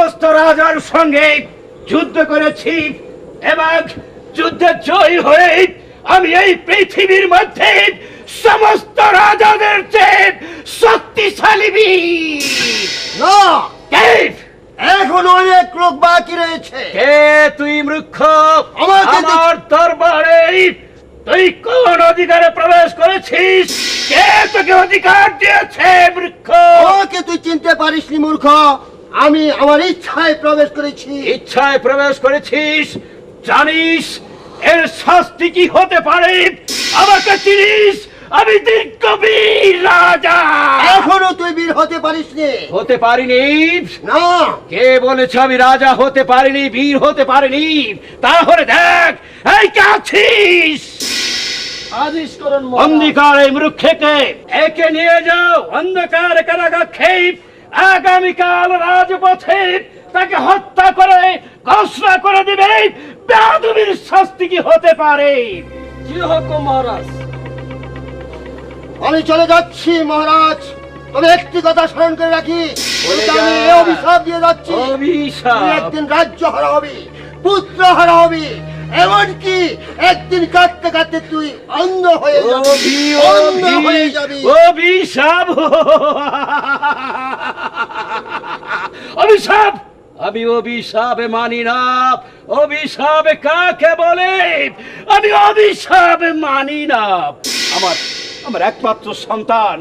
সমস্ত রাজার সঙ্গে যুদ্ধ করেছি এবং যুদ্ধে জয়ী হয়ে আমি এই পৃথিবীর মধ্যে সমস্ত রাজাদের চেয়ে শক্তিশালী বীর। না, কে? এখন অনেক লোক বাকি রয়েছে। কে তুই মূর্খ? আমাকে আমার দরবারে তুই কোন অধিকারে প্রবেশ করেছিস? কে তোকে অধিকার দিয়েছে মূর্খ? আমাকে তুই চিনতে পারিসনি মূর্খ। আমি আমার ইচ্ছায় প্রবেশ করেছি। ইচ্ছায় প্রবেশ করেছিস? জানিস এর শাস্তি কি হতে পারে? আমাকে চিনিস? আমি দিগ্গবীর রাজা। এখনো তুই বীর হতে পারিসনি। হতে পারিনি? না, কে বলেছে আমি রাজা হতে পারিনি, বীর হতে পারিনি? তাহলে দেখ, এই কে আছিস? আদেশ করুন অন্ধকার এই মূর্খকে একে নিয়ে যাও অন্ধকার কারাগারে। আগামীকাল রাজপথে তাকে হত্যা করে ঘোষণা করে দিবে বেয়াদবির শাস্তি কি হতে পারে। জি হুকুম মহারাজ। আমি চলে যাচ্ছি মহারাজ, তবে একটি কথা স্মরণ করে রাখি, বলে তোকে আমি যা। এই অভিশাপ দিয়ে যাচ্ছি। তুই অভিশাপ? একদিন রাজ্য হারা হবি, পুত্র হারা হবি, এমনকি একদিন কাঁদতে কাঁদতে তুই অন্ধ হয়ে যাবি। অন্ধ হয়ে যাবি। অভিশাপ? অভিশাপ? আমি অভিশাপ মানি না। অভিশাপ কাকে বলে? আমি অভিশাপ মানি না। আমার আমার একমাত্র সন্তান,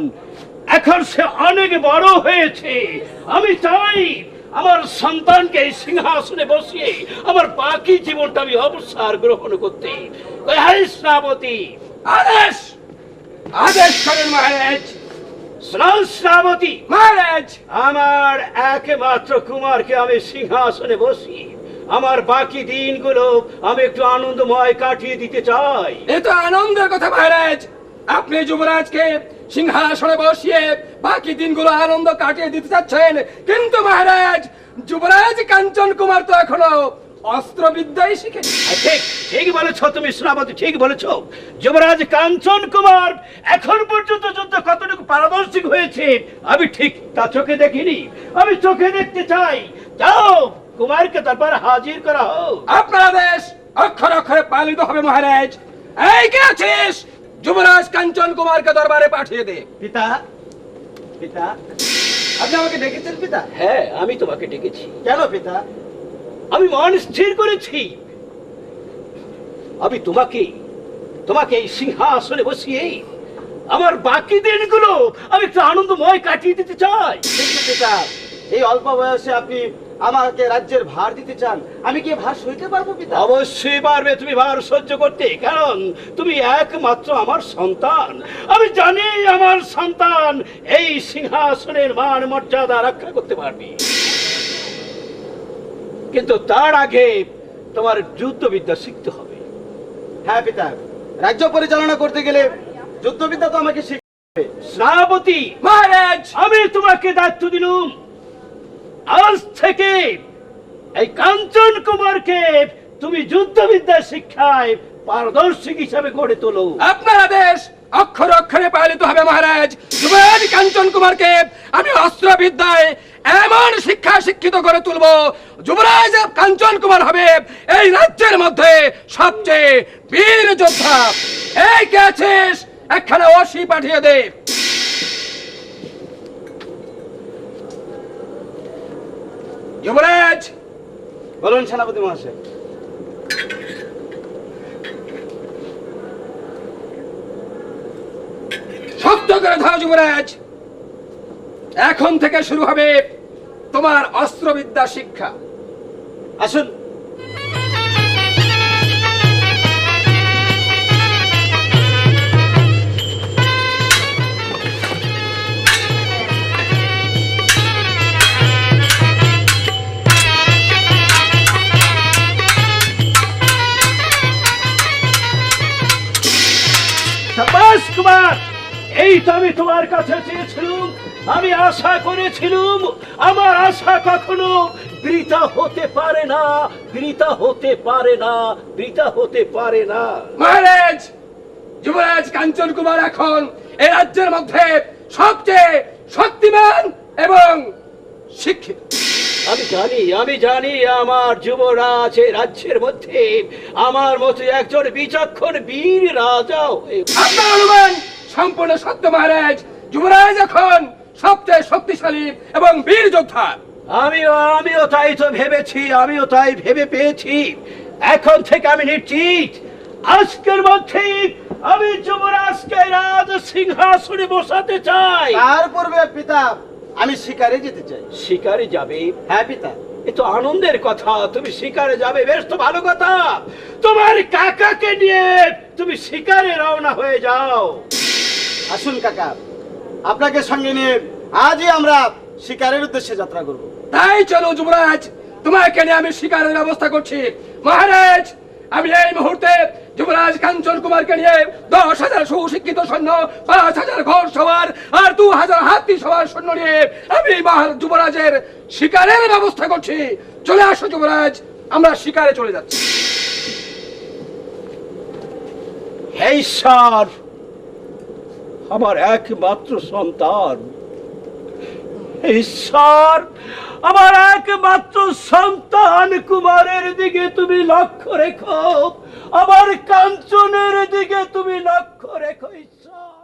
এখন সে অনেক বড় হয়েছে। আমি চাই আমার সন্তানকে এই সিংহাসনে বসিয়ে আমার বাকি জীবনটা আমি অবসর গ্রহণ করতে। শ্রাবতী, আদেশ আদেশ করেন মহারাজ। শ্রাবতী, মহারাজ, আমার একমাত্র কুমারকে আমি সিংহাসনে বসি আমার বাকি দিনগুলো আমি একটু আনন্দময় কাটিয়ে দিতে চাই। এ তো আনন্দের কথা মহারাজ। আপনি যুবরাজকে সিংহাসনে বসিয়ে বাকি দিনগুলো আনন্দ কাটিয়ে দিতে চাচ্ছেন, কিন্তু মহারাজ যুবরাজ কাঞ্চন কুমার তো এখনো অস্ত্রবিদ্যাই শিখে। ঠিক ঠিক বলেছ তুমি শ্রাবতী, ঠিক বলেছ। যুবরাজ কাঞ্চন কুমার এখন পর্যন্ত যুদ্ধ কতটুকু পারদর্শী হয়েছে আমি ঠিক তা চোখে দেখিনি। আমি চোখে দেখতে চাই। যাও কুমারকে তারপর হাজির করা হোক। আপনার আদেশ অক্ষর অক্ষরে পালিত হবে মহারাজ। এই কে আছিস? যুবরাজ কাঞ্চন কুমারকে দরবারে পাঠিয়ে দে। পিতা, পিতা, আপনি আমাকে ডেকেছেন পিতা? হ্যাঁ, আমি তোমাকে ডেকেছি। কেন পিতা? আমি মন স্থির করেছি আমি তোমাকে তোমাকে এই সিংহাসনে বসিয়ে আমার বাকি দিনগুলো আমি একটু আনন্দময় কাটিয়ে দিতে চাই। কিন্তু পিতা, এই অল্প বয়সে আপনি আমাকে রাজ্যের ভার দিতে চান, আমি কি ভার সইতে পারবো পিতা? অবশ্যই পারবে তুমি ভার সহ্য করতে, কারণ তুমি একমাত্র আমার সন্তান। আমি জানি আমার সন্তান এই সিংহাসনের মান মর্যাদা রক্ষা করতে পারবে, কিন্তু তার আগে তোমার যুদ্ধবিদ্যা শিখতে হবে। হ্যাঁ পিতা, রাজ্য পরিচালনা করতে গেলে যুদ্ধবিদ্যা তো আমাকে শিখতে হবে। শ্রাবতী, মহারাজ, আমি তোমাকে দায়িত্ব দিলুম, আজ থেকে এই কাঞ্চন কুমারকে তুমি যুদ্ধবিদ্যা শিক্ষায় পারদর্শী হিসাবে গড়ে তোলো। আপনার আদেশ অক্ষর অক্ষরে পালিত হবে মহারাজ। যুবরাজ কাঞ্চন কুমারকে আমি অস্ত্রবিদ্যায় এমন শিক্ষা শিক্ষিত করে তুলব, যুবরাজ কাঞ্চন কুমার হবে এই রাজ্যের মধ্যে সবচেয়ে বীর যোদ্ধা। এই কে আছিস? একখানে অসি পাঠিয়ে দে। যুবরাজ, বলুন সেনাপতি মহাশয়। শক্ত করে ধরো যুবরাজ। এখন থেকে শুরু হবে তোমার অস্ত্রবিদ্যা শিক্ষা। আসুন। শাবাশ কুমার, এই তো আমি তোমার কাছে চেয়েছিলাম, আমি আশা করেছিলাম। আমার আশা কখনো বৃথা হতে পারে না, বৃথা হতে পারে না, বৃথা হতে পারে না। মহারাজ, যুবরাজ কাঞ্চন কুমার এখন এই রাজ্যের মধ্যে সবচেয়ে শক্তিমান এবং শিক্ষিত। আমি জানি আমার যুবরাজ এই রাজ্যের মধ্যে আমার মতো একজন বিচক্ষণ বীর রাজা আপনার অনুমান সম্পূর্ণ সত্য মহারাজ। যুবরাজ এখন সবচেয়ে শক্তিশালী এবং বীর যোদ্ধা। আমিও তাই তো ভেবেছি, আমিও তাই ভেবে পেয়েছি। এখন থেকে আমি নিশ্চিত আজকের মধ্যেই আমি যুবরাজকে রাজ সিংহাসনে বসাতে চাই। তার পূর্বে পিতা আমি শিকারে যেতে চাই। শিকারে যাবে? হ্যাঁ পিতা। এ তো আনন্দের কথা, তুমি শিকারে যাবে, বেশ তো ভালো কথা। তোমার কাকাকে নিয়ে তুমি শিকারে রওনা হয়ে যাও। আসুন কাকা, আপনাকে সঙ্গে নিয়ে আজই আমরা শিকারের উদ্দেশ্যে যাত্রা করব। তাই চলো যুবরাজ, তোমাকে নিয়ে আমি শিকারের ব্যবস্থা করছি। মহারাজ, আমি এই মুহূর্তে যুবরাজ কাঞ্চন কুমারকে নিয়ে 10,000 সুশিক্ষিত সৈন্য, 5,000 ঘোড় সওয়ার আর 2,000 হাতি সওয়ার সৈন্য নিয়ে আমি যুবরাজের শিকারের ব্যবস্থা করছি। চলে আসো যুবরাজ, আমরা শিকারে চলে যাচ্ছি। হে ঈশ্বর, আমার একমাত্র সন্তান, হে ঈশ্বর, আমার একমাত্র সন্তান কুমারের দিকে তুমি লক্ষ্য রেখো, আমার কাঞ্চনের দিকে তুমি লক্ষ্য রেখো ঈশ্বর।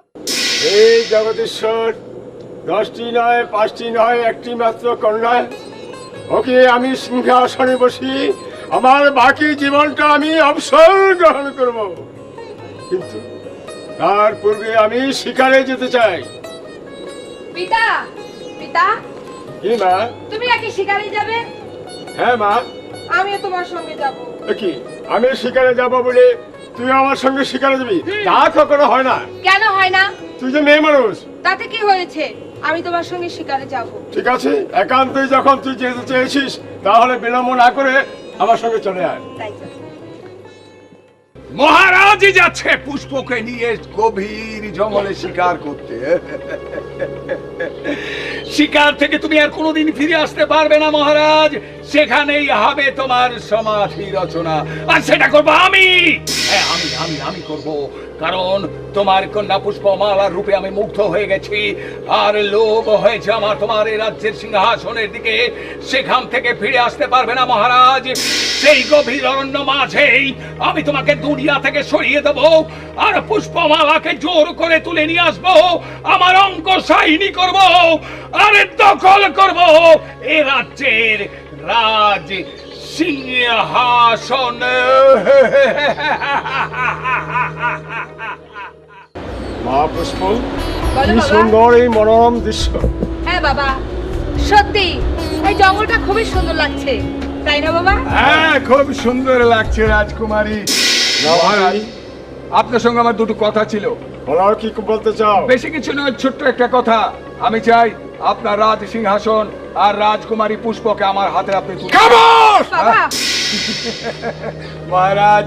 এই জগদীশ্বর, 10টি নয়, 5টি নয়, একটি মাত্র কন্যা, ওকে আমি সিংহাসনে বসি আমার বাকি জীবনটা আমি অবসর গ্রহণ করব, কিন্তু তার পূর্বে আমি শিকারে যেতে চাই। পিতা, পিতা, কি মা? তুমি নাকি শিকারে যাবে? হ্যাঁ মা। আমিও তোমার সঙ্গে যাব। কি আমি শিকারে যাব বলে তুই আমার সঙ্গে শিকারে যাবি? তা কখনো হয় না। কেন হয় না? তুই যে মেয়ে মানুষ। তাতে কি হয়েছে? আমি তোমার সঙ্গে শিকারে যাব। ঠিক আছে, একান্তই যখন তুই যেতে চেয়েছিস তাহলে বিলম্ব না করে আমার সঙ্গে চলে আয়। তাই চলো। মহারাজই যাচ্ছে পুষ্পকে নিয়ে গভীর জঙ্গলে শিকার করতে। শিকার থেকে তুমি আর কোনোদিন ফিরে আসতে পারবে না মহারাজ, সেখানেই হবে তোমার সমাধি রচনা, আর সেটা করবো আমি। হ্যাঁ, আমি করব, কারণ তোমার কন্যা পুষ্পমালার রূপে আমি মুগ্ধ হয়ে গেছি, আর লোভ হয়েছে আমার তোমার এই রাজ্যের সিংহাসনের দিকে। সেখান থেকে ফিরে আসতে পারবে না মহারাজ। সেই গভীর অরণ্য মাঝেই আমি তোমাকে দুনিয়া থেকে সরিয়ে দেব, আর পুষ্পমালাকে জোর করে তুলে নিয়ে আসবো, আমার অঙ্ক সাহিনী করব, আর দখল করব এ রাজ্যের রাজ সিংহাসন। মা পুষ্প, বলো কি বাবা। সুন্দর এই মনোরম দৃশ্য। হ্যাঁ বাবা, সত্যি এই জঙ্গলটা খুবই সুন্দর লাগছে, তাই না বাবা? হ্যাঁ, খুব সুন্দর লাগছে রাজকুমারী। মহারাজ, আপনার সঙ্গে আমার দুটো কথা ছিল। বলার কি বলতে চাও? বেশি কিছু নয়, ছোট্ট একটা কথা। আমি চাই আপনার রাজ সিংহাসন আর রাজকুমারী পুষ্পকে আমার হাতে আপনি তুলে। বাবা, মহারাজ,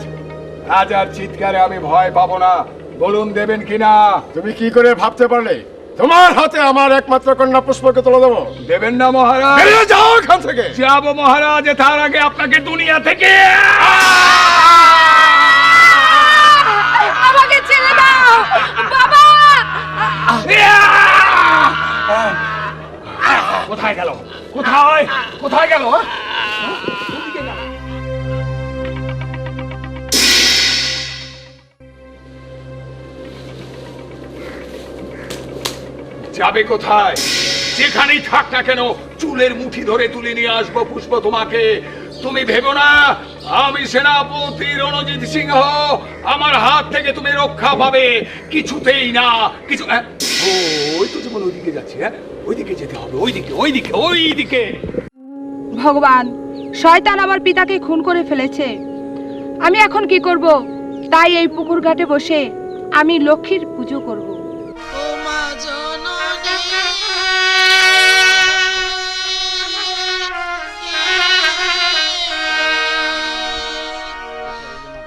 রাজার চিৎকারে আমি ভয় পাবো না, বলুন দেবেন কিনা? তুমি কি করে ভাবতে পারলে তোমার হাতে আমার একমাত্র কন্যা পুষ্পকে তুলে দেবো? দেবেন না মহারাজ? বেরিয়ে যাও এখান থেকে। যাবো মহারাজ, তার আগে আপনাকে দুনিয়া থেকে। আমাকে ছেড়ে দাও বাবা। কোথায় গেল? কোথায় গেল? যাবে কোথায়? যেখানেই থাক না কেন, চুলের মুঠি ধরে তুলে নিয়ে আসবো পুষ্প তোমাকে। তুমি ভেবো না আমি সেনাপতি রণজিৎ সিংহ, আমার হাত থেকে তুমি রক্ষা পাবে, কিছুতেই না। কিছু ওই তো যেমন ওইদিকে যাচ্ছে, হ্যাঁ ওইদিকে যেতে হবে, ওইদিকে। ভগবান, শয়তান আমার পিতাকে খুন করে ফেলেছে। আমি এখন কি করব? তাই এই পুকুর ঘাটে বসে আমি লক্ষ্মীর পুজো করব।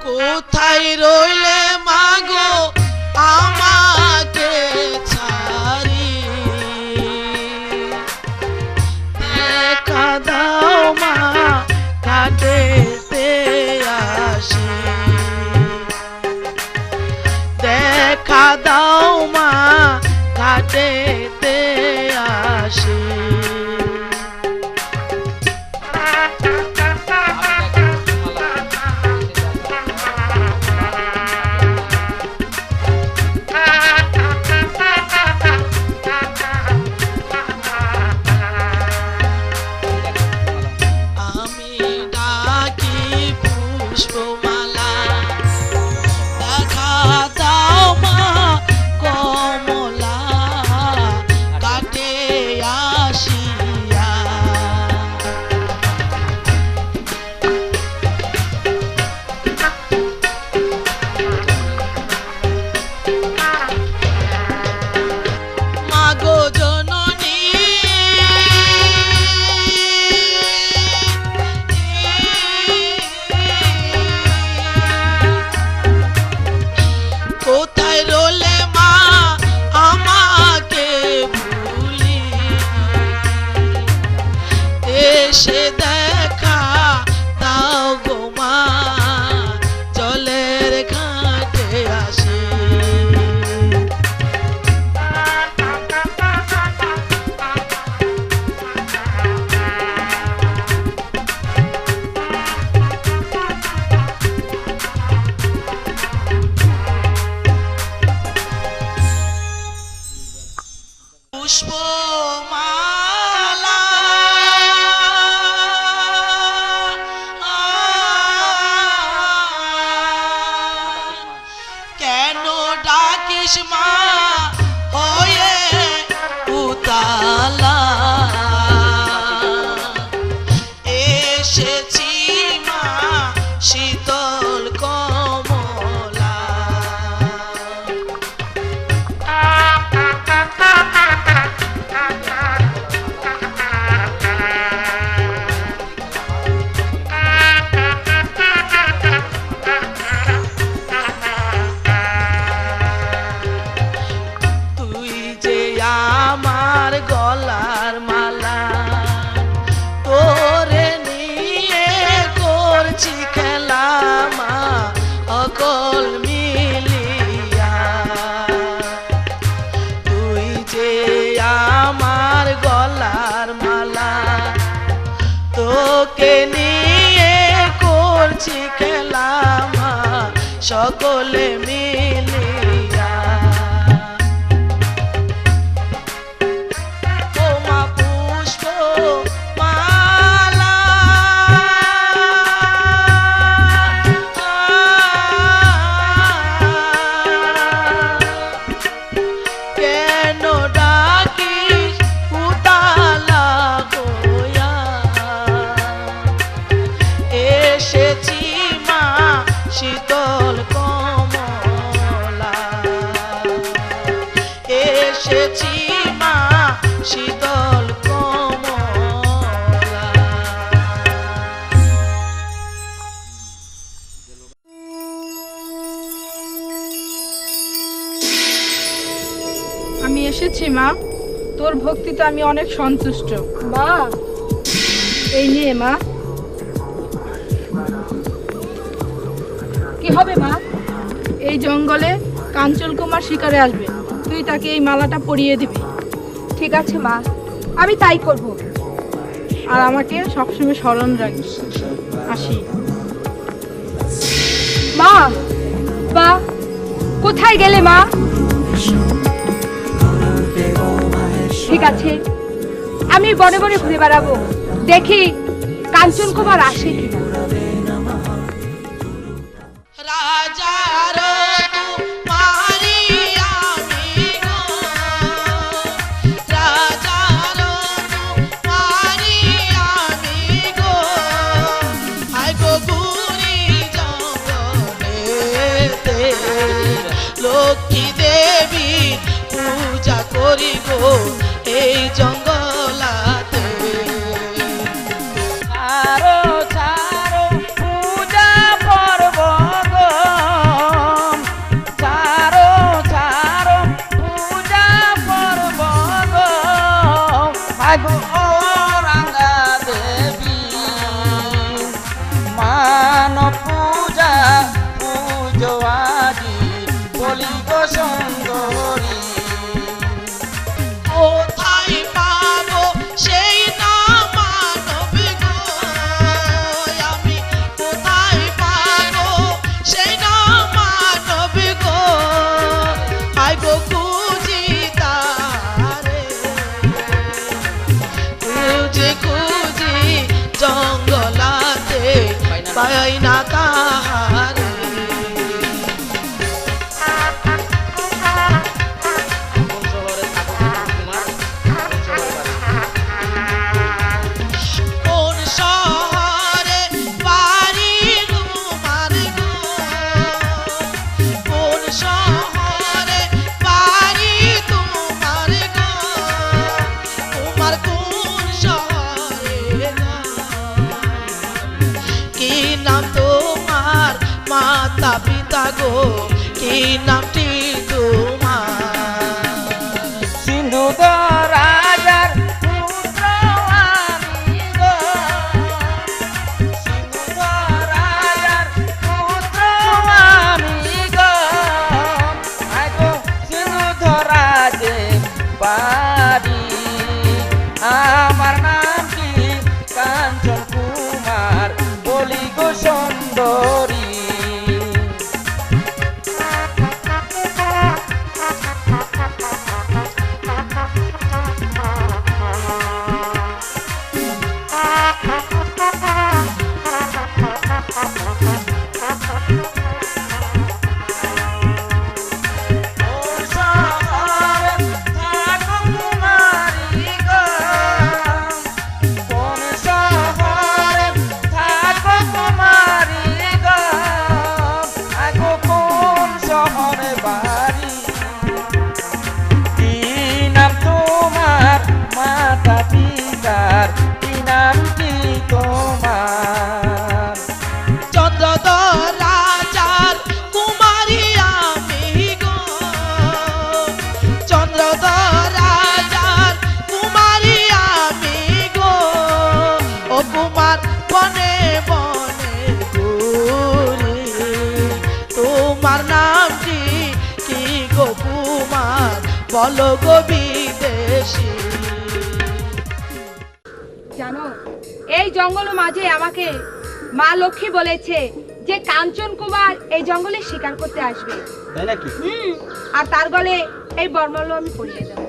কোথায় রইলে মাগো আমাকে ছাড়ি, দেখা দাও মা কাটেতে আসি, দেখা দাও মা কাটেতে আসি। থাকিস মা হয়ে উতালা এসেছি মা শীতল কমলা তুই যে আমার গলার মালা তোরে নিয়ে করছি খেলা মা অকল মিলিয়া তুই যে আমার গলার মালা তোকে নিয়ে করছি খেলা মা সকলে মিলিয়া তোমা পুষ্প মালা কেন ডাকিস উতালা গোয়া এসেছি মা শীতল কমলা এসেছি মা শীতল কমলা আমি এসেছি মা, তোর ভক্তিতে আমি অনেক সন্তুষ্ট। মা এই নিয়ে মা। কি হবে মা? এই জঙ্গলে কাঞ্চন কুমার শিকারে আসবে, তুই তাকে এই মালাটা পরিয়ে দিবি। ঠিক আছে মা, আমি তাই করব। আর আমাকে সবসময় স্মরণ রাখিস। আসি মা। মা কোথায় গেলে মা? ঠিক আছে, আমি বনে বনে ঘুরে বেড়াবো, দেখি কাঞ্চন কুমার আসে কিনা। রাজার কুমারী আমি গো রাজার কুমারী আমি গো আই গো ঘুরি জঙ্গলেতে লক্ষ্মী দেবী পূজা করি গো এই জঙ্গলাতে ছাড়ো ছাড়ো পূজা পর্ব গো ছাড়ো ছাড়ো পূজা পর্ব গো আগো রাঙ্গা দেবী মান পূজা পূজো আজি বলি গো সুন্দরী কোথায় পাবো সেই না মানব গো আমি কোথায় পাবো সেই না মানব গো আই গো খুঁজি তারে খুঁজি খুঁজি জঙ্গলাতে পাই না তাহারে কোন শহরে বাড়ি তোমার গো কোন শহরে বাড়ি তোমার গো তোমার কোন শহরে কি নাম তোমার মাতা পিতা গো কি নামটি তোমার সিন্ধুদর রাজার পুত্র আমি গো সিন্ধুদর রাজার পুত্র আমি গো আগো সিন্ধুদর রাজে বাড়ি আমার নাম কি কাঞ্চন কুমার বলি গো সুন্দরী বলো গো বিদেশি। জানো, এই জঙ্গলের মাঝে আমাকে মা লক্ষ্মী বলেছে যে কাঞ্চন কুমার এই জঙ্গলে শিকার করতে আসবে। তাই নাকি? আর তার গলে এই বর্মল আমি পরিয়ে দেবো।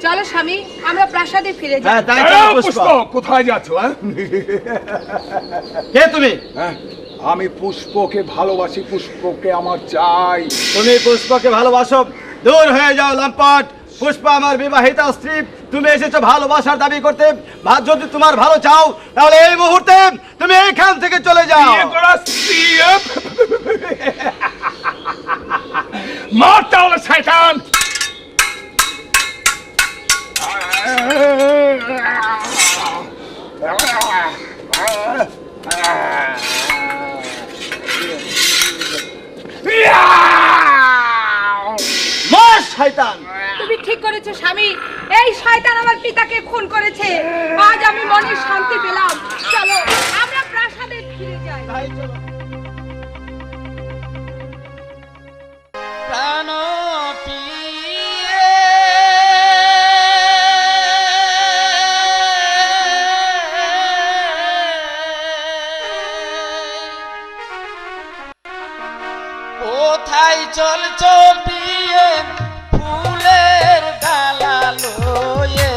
চলো স্বামী, আমরা প্রাসাদে ফিরে যাই। হ্যাঁ তাই দাঁড়াও, চলো পুষ্প, পুষ্পা। কোথায় যাচ্ছ? কে তুমি? হ্যাঁ, আমি পুষ্পকে ভালোবাসি, পুষ্পকে আমার চাই। তুমি পুষ্পকে ভালোবাসো? দূর হয়ে যাও লম্পট। পুষ্পা আমার বিবাহিতা স্ত্রী, তুমি এসেছো ভালোবাসার দাবি করতে। যদি তোমার ভালো চাও তাহলে এই মুহূর্তে তুমি এইখান থেকে চলে যাও। বিয়ে করা স্ত্রী, মার তাহলে শয়তান। মার শয়তান। তুমি ঠিক করেছো স্বামী, এই শয়তান আমার পিতাকে খুন করেছে। আজ আমি মনে শান্তি পেলাম। চলো আমরা প্রাসাদে ফিরে যাই। তাই চলো। প্রাণ কোথায় চলছ প্রিয়ে ফুলের ডালা লয়ে,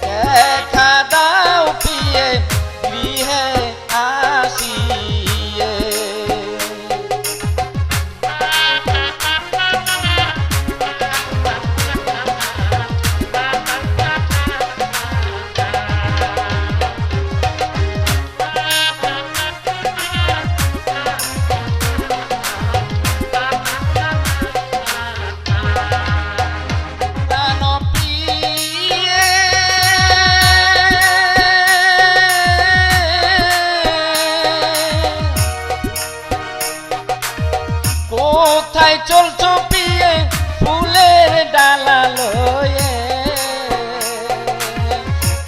দেখা দাও প্রিয়ে গৃহে আসিয়ে। প্রাণ প্রিয়ে কোথায় চলছ প্রিয়ে ফুলের ডালা লয়ে,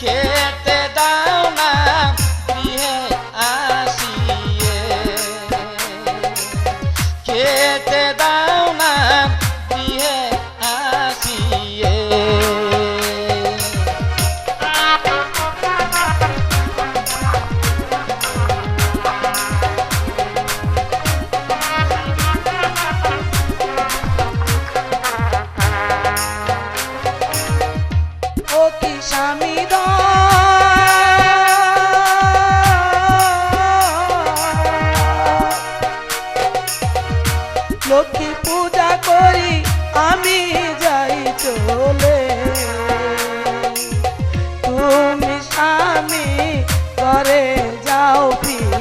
খেতে দাও না গৃহে আসিয়ে, খেতে দাও না গৃহে আসিয়ে। ও কি স্বামী লক্ষ্মী পূজা করি আমি যাই চলে, তুমি স্বামী করে যাও ফিরে।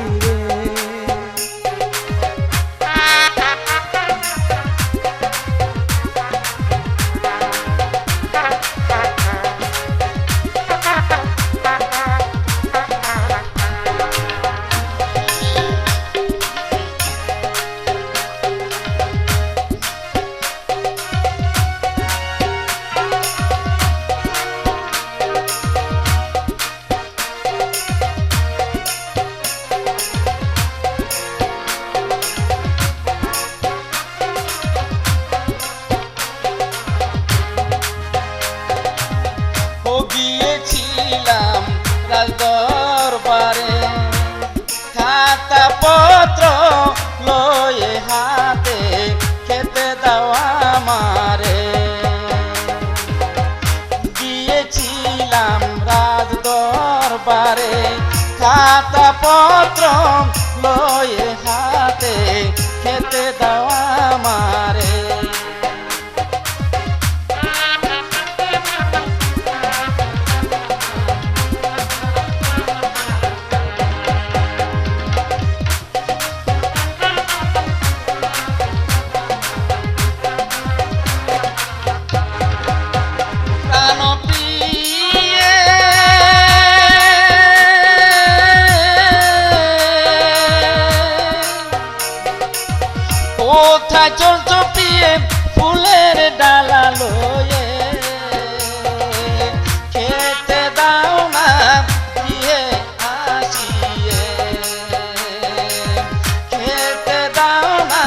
পত্র লয়ে হাতে খেতে দাও আমারে প্রাণপ্রিয়ে কোথায় চলছো প্রিয়ে ফুলের ডালা লয়ে খেতে দাও না দিয়ে আসিয়ে খেতে দাও না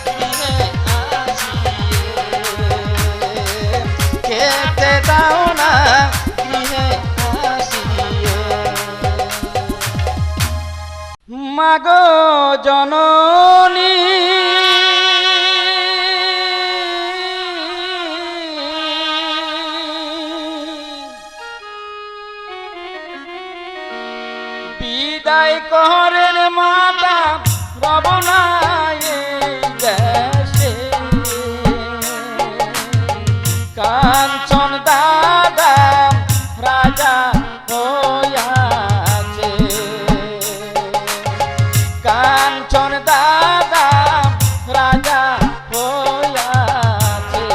দিয়ে আসিয়ে খেতে দাও না দিয়ে আসিয়ে মাগো জননী বিদায় করেন মাতা রবনায় দেশে কাঞ্চন দাদা রাজা হইয়াছে কাঞ্চন দাদা রাজা হইয়াছে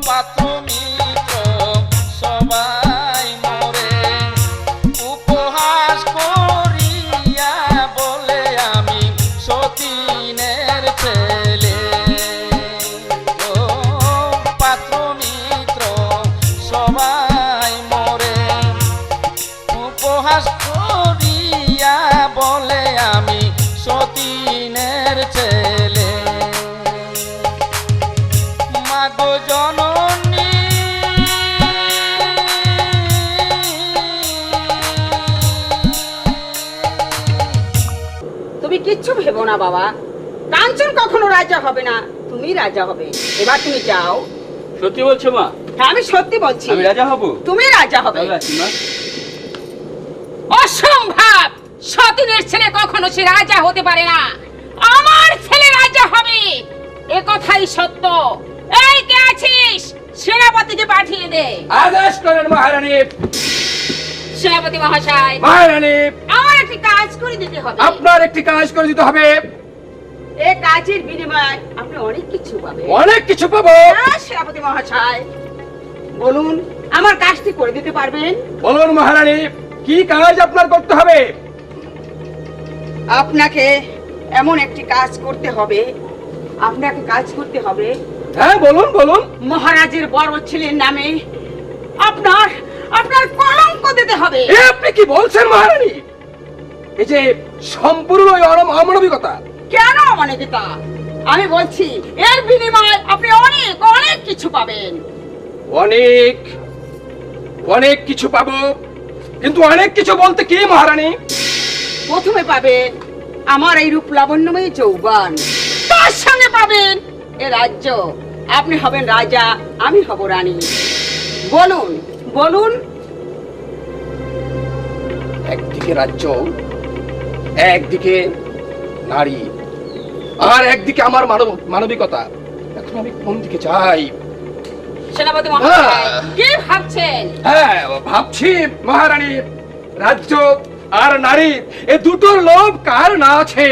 পাত্র মিত্র সবাই মোরে উপহাস করিয়া বলে আমি সতীনের ছেলে ও পাত্র মিত্র সবাই মোরে উপহাস করিয়া বলে আমি সতীনের ছেলে মাগো জননী তুমি কিচ্ছু ভেবো না বাবা, কাঞ্চন কখনো রাজা হবে না, তুমি রাজা হবে। এবার তুমি যাও। সত্যি বলছো মা? হ্যাঁ আমি সত্যি বলছি, আমি রাজা হব? তুমি রাজা হবে। তাহলে আসি মা। অসম্ভব! সতীনের ছেলে কখনো সে রাজা হতে পারে না। আমার ছেলে রাজা হবে, এ কথাই সত্য। এই কে আছিস? সেনাপতিকে পাঠিয়ে দে। আদেশ করেন মহারানী। সেনাপতি মহাশয়, মহারানী, আমার একটি কাজ করে দিতে হবে। আপনার একটি কাজ করে দিতে হবে। এ কাজের বিনিময়ে আপনি অনেক কিছু পাবেন। অনেক কিছু পাবো। হ্যাঁ, সেনাপতি মহাশয় বলুন, আমার কাজটি করে দিতে পারবেন? বলুন মহারানী, কি কাজ আপনার করতে হবে? আপনাকে এমন একটি কাজ করতে হবে, আপনাকে কাজ করতে হবে হ্যাঁ বলুন বলুন। মহারাজের বড় ছেলের নামে আপনার আপনার কলঙ্ক দিতে হবে। এ আপনি কি বলছেন মহারানী? এই যে সম্পূর্ণ অমানবিকতা। কেন অমানবিকতা? আমি বলছি এর বিনিময়ে আপনি অনেক অনেক কিছু পাবেন। অনেক অনেক কিছু পাবো, কিন্তু অনেক কিছু বলতে কি মহারানী? প্রথমে পাবেন আমার এই রূপ লাবণ্যময় যৌবন, তার সঙ্গে পাবেন এ রাজ্য। আপনি হবেন রাজা, আমি হব রানী। বলুন বলুন। একদিকে রাজ্য, একদিকে নারী, আর একদিকে আমার মানবিকতা। এখন আমি কোন দিকে যাই? সেনাপতি মহাশয়, কি ভাবছেন? হ্যাঁ ভাবছি মহারানী, রাজ্য আর নারী এ দুটোর লোভ কার না আছে?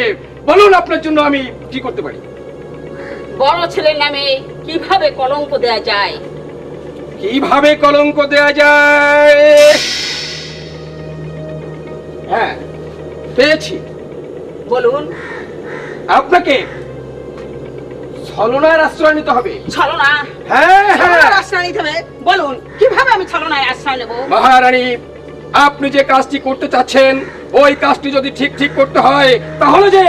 বলুন আপনার জন্য আমি কি করতে পারি? বড় ছেলের নামে কিভাবে কলঙ্ক দেয়া যায়? কিভাবে কলঙ্ক দেয়া যায়? হ্যাঁ পেয়েছি। বলুন। আপনাকে ছলনার আশ্রয় নিতে হবে। ছলনা? হ্যাঁ হ্যাঁ ছলনার আশ্রয় নিতে হবে? বলুন কিভাবে আমি ছলনায় আশ্রয় নেব? মহারানী, আপনি যে কাজটি করতে চাচ্ছেন ওই কাজটি যদি ঠিক ঠিক করতে হয় তাহলে যে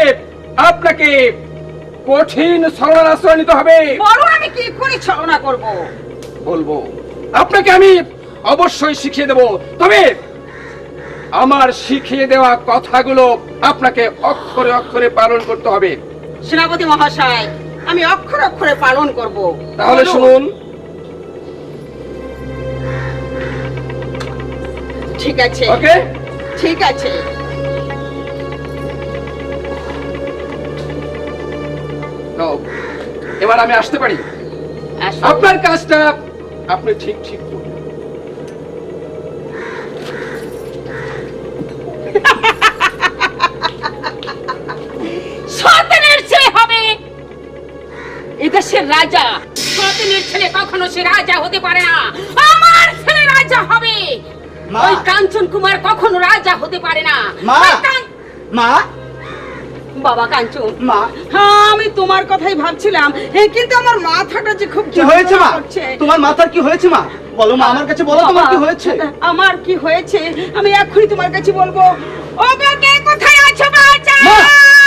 আপনাকে কঠিন ছলনার আশ্রয় নিতে হবে। বলুন আমি কি করে ছলনা করব? বলবো, আপনাকে আমি অবশ্যই শিখিয়ে দেব। তবে আমার শিখিয়ে দেওয়া কথাগুলো আপনাকে অক্ষরে অক্ষরে পালন করতে হবে। সেনাপতি মহাশয়, আমি অক্ষরে অক্ষরে পালন করব। তাহলে বলুন। শুনুন। ঠিক আছে, ওকে, ঠিক আছে। তো এবার আমি আসতে পারি? আসুন। আপনার কাজটা আপনি ঠিক ঠিক করুন। সতেনের ছেলে হবে এদেশের রাজা। সতেনের ছেলে কখনো সে রাজা হতে পারে না। আমার ছেলে রাজা হবে। মা। ওই কাঞ্চন কুমার কখনো রাজা হতে পারে না। মা। ওই মা, বাবা কাঞ্চন, মা। হ্যাঁ আমি তোমার কথাই ভাবছিলাম, কিন্তু আমার মাথাটা যে খুব কি হয়েছে মা? যন্ত্রণা করছে। তোমার মাথার কি হয়েছে মা? বলো মা, আমার কাছে বলো তোমার কি বাবা, হয়েছে? আমার কি হয়েছে আমি এখনই তোমার কাছে বলবো। ও গো, কে কোথায় আছো? বাঁচা! মা,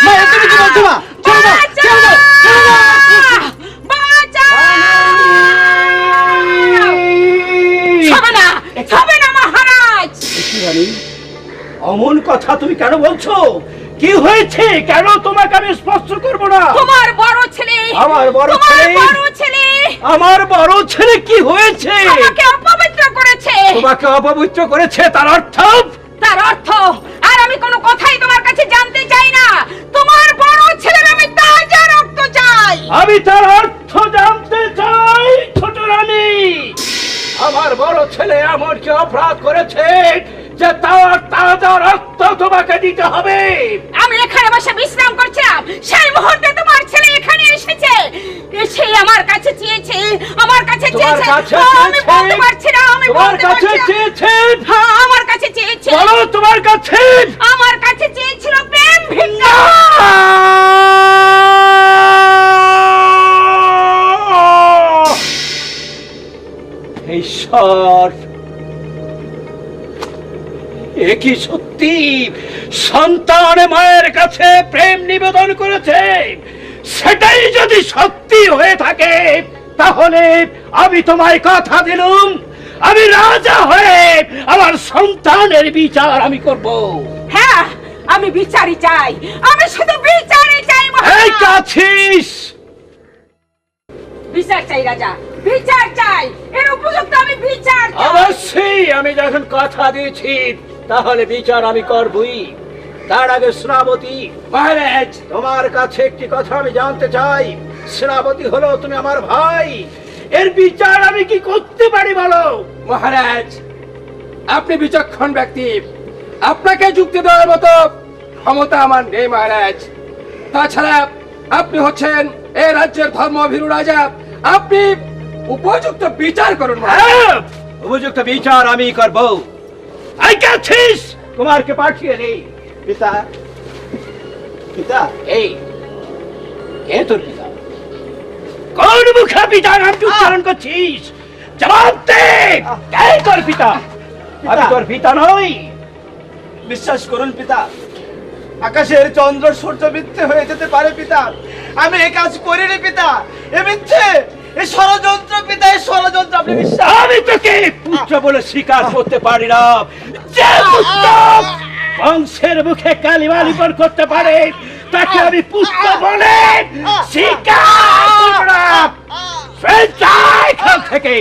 মা, এ তুমি কি বলছো মা? ছেড়ে দাও, ছেড়ে দাও, ছেড়ে দাও। বাঁচা! ছবে না, ছবে না মহারাজ। কি রানী, অমন কথা তুমি কেন বলছো? কি হয়েছে? কেন তোমাকে আমি স্পর্শ করব না? তোমার বড় ছেলে, আমার বড় তোমার ছেলে? বড় ছেলে আমার বড় ছেলে কি হয়েছে? আমাকে অপবিত্র করেছে। তোমাকে অপবিত্র করেছে, তার অর্থ? তার অর্থ আর আমি কোনো কথাই তোমার কাছে জানতে চাই না। তোমার বড় ছেলের আমি তাজা রক্ত চাই। আমি তার অর্থ জানতে চাই, ছোট রানী। আমার বড় ছেলে এমন কি অপরাধ করেছে যে তার তাজা রক্ত তোমাকে দিতে হবে? আমি এখানে বসে বিশ্রাম করছিলাম, সেই মুহূর্তে তোমার ছেলে এখানে এসেছে। এসে আমার কাছে চেয়েছে, আমার কাছে তোমার চেয়েছে। কাছে আমি চেয়েছে? বলতে পারছি না, আমি তোমার বলতে কাছে পারছি না। চেয়েছেন? হ্যাঁ, আমার কাছে চেয়েছে। বলো, তোমার কাছে? আমার কাছে চেয়েছিল প্রেম ভিক্ষা। ঈশ্বর, এ কি সত্যি? সন্তান মায়ের কাছে প্রেম নিবেদন করেছে, সেটাই যদি সত্যি হয়ে থাকে তাহলে আমি তোমায় কথা দিলুম, আমি রাজা হয়ে আমার সন্তানের বিচার আমি করব। হ্যাঁ, আমি বিচারই চাই, আমি শুধু বিচারই চাই এই মহারাজ। কাছিস, বিচার চাই রাজা, বিচার চাই। এর উপযুক্ত আমি বিচার চাই। অবশ্যই আমি যখন কথা দিয়েছি তাহলে বিচার আমি করবই। তার আগে সেনাপতি মহারাজ, তোমার কাছে একটি কথা আমি জানতে চাই। সেনাপতি হলো তুমি আমার ভাই, এর বিচার আমি কি করতে পারি বলো? মহারাজ, আপনি বিচক্ষণ ব্যক্তি, আপনাকে যুক্তি দেওয়ার মতো ক্ষমতা আমার নেই মহারাজ। তাছাড়া আপনি হচ্ছেন এই রাজ্যের ধর্মভীরু রাজা, আপনি উপযুক্ত বিচার করুন মহারাজ। হ্যাঁ, উপযুক্ত বিচার আমি করব। আই কাছিস, কুমারকে পাঠিয়ে নেই। পিতা, পিতা, এই কে তোর পিতা? কোন মুখে পিতার নাম উচ্চারণ করছিস? জবাব দে, কে তোর পিতা? আমি তোর পিতা নই। বিশ্বাস করুন পিতা, আকাশের চন্দ্র সূর্য মিথ্যে হয়ে যেতে পারে পিতা, আমি এই কাজ করিনি পিতা, এ মিথ্যে, এ ষড়যন্ত্র পিতা, এই ষড়যন্ত্র আপনি বিশ্বাস। আমি তোকে পুত্র বলে স্বীকার করতে পারি না। যে পুত্র বংশের মুখে কালিমা লিপন করতে পারে তাকে আমি পুত্র বলে স্বীকার করব না। সে যায় এখান থেকে।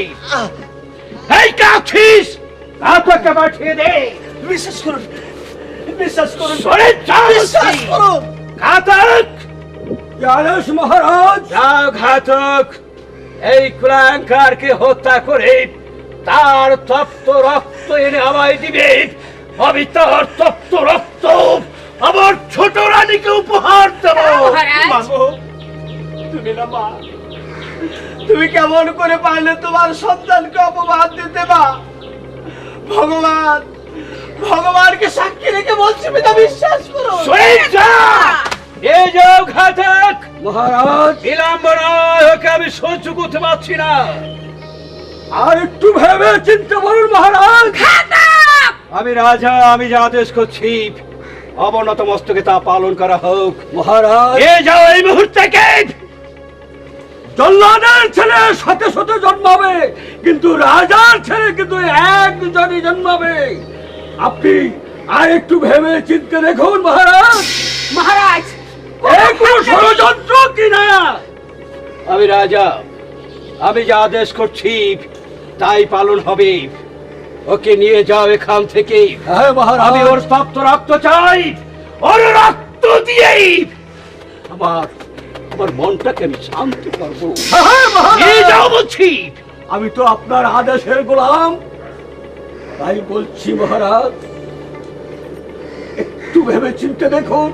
এই কাছিস, তাকে পাঠিয়ে দে। বিশ্বাস করুন, বিশ্বাস করুন, সরে যা বিশ্বাস বলছি। করুন। ঘাতক, জানেশ মহারাজ, যাও ঘাতক, এই কুলাঙ্কারকে হত্যা করে তার তপ্ত রক্ত এনে আমায় দিবে। আমি তার তপ্ত রক্ত আমার ছোট রানীকে উপহার দেব। মহারাজ, মাগো, তুমি না মা, তুমি কেমন করে পারলে তোমার সন্তানকে অপমান দিতে মা? ভগবান, ভগবানকে সাক্ষী রেখে বলছি পিতা, বিশ্বাস করো। সরে যা, এ যাও ঘাতক। মহারাজ, বিলম্ব নয়, ওকে আমি সহ্য করতে পারছি না। আর একটু ভেবে চিন্তা করুন মহারাজ। আমি রাজা, আমি যা আদেশ করছি অবনত মস্তকে তা পালন করা হোক। মহারাজ, এ যাও এই মুহূর্তে। জল্লাদের ছেলে শত শত জন্মাবে, কিন্তু রাজার ছেলে কিন্তু একজনই জন্মাবে। আপনি আর একটু ভেবে চিন্তে দেখুন মহারাজ, মহারাজ এ কোনো ষড়যন্ত্র কিনা। আমি রাজা, আমি যা আদেশ করছি তাই পালন হবে। ওকে নিয়ে যাও এখান থেকে। হ্যাঁ মহারাজ, আমি ওর প্রাপ্ত রক্ত চাই, ওর রক্ত দিয়েই আমার আমার মনটাকে আমি শান্ত করবো। হ্যাঁ মহারাজ, নিয়ে যাও বলছি। আমি তো আপনার আদেশের গোলাম, তাই বলছি মহারাজ একটু ভেবে চিন্তে দেখুন,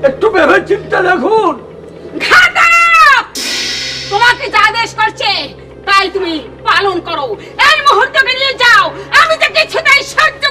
একটু ভেবে চিন্তে দেখুন। ঘাতক! তোমাকে যা আদেশ করছে তাই তুমি পালন করো। এই মুহূর্তে বেরিয়ে যাও, আমি তো কিছুতেই সহ্য